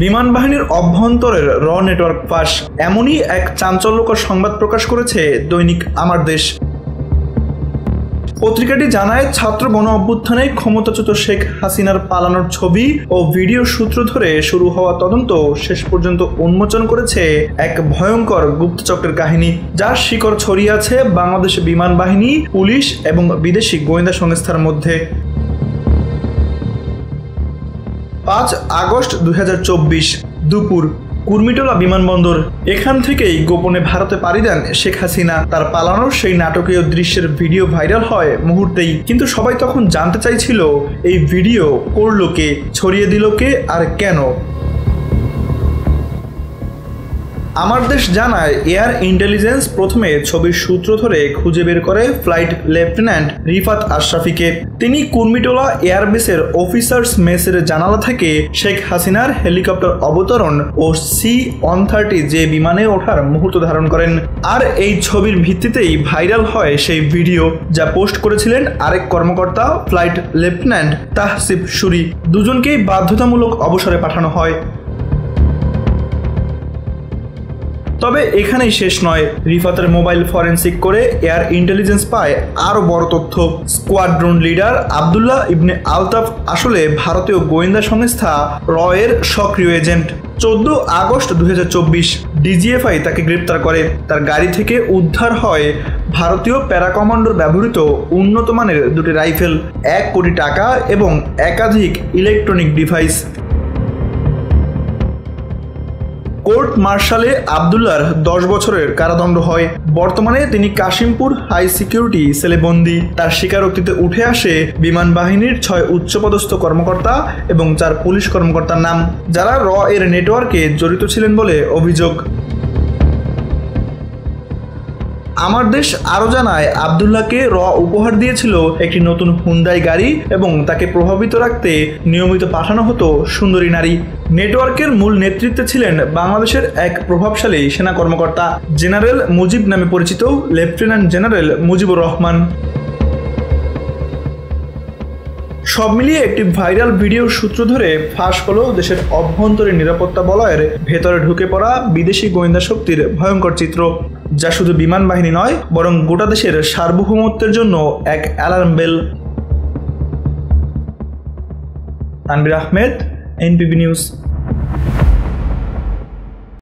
বিমান বাহিনীর অভ্যন্তরের র নেটওয়ার্ক ফাঁস, এমনই এক চাঞ্চল্যকর সংবাদ প্রকাশ করেছে দৈনিক আমার দেশ। পত্রিকাটি জানায়, ছাত্র গণ অভ্যুত্থানে ক্ষমতাচ্যুত শেখ হাসিনার পালানোর ছবি ও ভিডিও সূত্র ধরে শুরু হওয়া তদন্ত শেষ পর্যন্ত উন্মোচন করেছে এক ভয়ঙ্কর গুপ্তচক্রের কাহিনী, যার শিকড় ছড়িয়ে আছে বাংলাদেশ বিমান বাহিনী, পুলিশ এবং বিদেশি গোয়েন্দা সংস্থার মধ্যে। 5 আগস্ট 2024 দুপুর, কুর্মিটোলা বিমানবন্দর। এখান থেকেই গোপনে ভারতে পাড়ি দেন শেখ হাসিনা। তার পালানোর সেই নাটকীয় দৃশ্যের ভিডিও ভাইরাল হয় মুহূর্তেই, কিন্তু সবাই তখন জানতে চাইছিল এই ভিডিও করলো কে, ছড়িয়ে দিল কে আর কেন। আমার দেশ জানায়, এয়ার ইন্টেলিজেন্স প্রথমে ছবির সূত্র ধরে খুঁজে বের করে ফ্লাইট লেফটেন্যান্ট রিফাত আশরাফিকে। তিনি কুর্মিটোলা এয়ারবেসের অফিসার্স মেসের জানালা থেকে শেখ হাসিনার হেলিকপ্টার অবতরণ ও C-130 যে বিমানে ওঠার মুহূর্ত ধারণ করেন। আর এই ছবির ভিত্তিতেই ভাইরাল হয় সেই ভিডিও, যা পোস্ট করেছিলেন আরেক কর্মকর্তা ফ্লাইট লেফটেন্যান্ট তাহসিব সুরি। দুজনকেই বাধ্যতামূলক অবসরে পাঠানো হয়। তবে এখানেই শেষ নয়। রিফাতের মোবাইল ফরেনসিক করে এয়ার ইন্টেলিজেন্স পায় আরও বড় তথ্য। স্কোয়াড্রন লিডার আবদুল্লাহ ইবনে আলতাফ আসলে ভারতীয় গোয়েন্দা সংস্থা র এর সক্রিয় এজেন্ট। 14 আগস্ট 2024 ডিজিএফআই তাকে গ্রেপ্তার করে। তার গাড়ি থেকে উদ্ধার হয় ভারতীয় প্যারাকমান্ডোর ব্যবহৃত উন্নত মানের দুটি রাইফেল, 1 কোটি টাকা এবং একাধিক ইলেকট্রনিক ডিভাইস। কোর্ট মার্শালে আবদুল্লাহর 10 বছরের কারাদণ্ড হয়। বর্তমানে তিনি কাশিমপুর হাই সিকিউরিটি সেলে বন্দী। তার স্বীকারোক্তিতে উঠে আসে বিমান বাহিনীর 6 উচ্চপদস্থ কর্মকর্তা এবং 4 পুলিশ কর্মকর্তার নাম, যারা র এর নেটওয়ার্কে জড়িত ছিলেন বলে অভিযোগ। আমার দেশ আরও জানায়, আবদুল্লাহকে র উপহার দিয়েছিল একটি নতুন হুন্ডাই গাড়ি এবং তাকে প্রভাবিত রাখতে নিয়মিত পাঠানো হতো সুন্দরী নারী। নেটওয়ার্কের মূল নেতৃত্বে ছিলেন বাংলাদেশের এক প্রভাবশালী সেনা কর্মকর্তা, জেনারেল মুজিব নামে পরিচিত লেফটেন্যান্ট জেনারেল মুজিবুর রহমান। সব মিলিয়ে একটি ভাইরাল ভিডিওর সূত্র ধরে ফাঁস হলো দেশের অভ্যন্তরীণ নিরাপত্তা বলয়ের ভেতরে ঢুকে পড়া বিদেশি গোয়েন্দা শক্তির ভয়ঙ্কর চিত্র, যা শুধু বিমান বাহিনী নয় বরং গোটা দেশের সার্বভৌমত্বের জন্য এক alarm bell. Tanvir Ahmed, NPB news.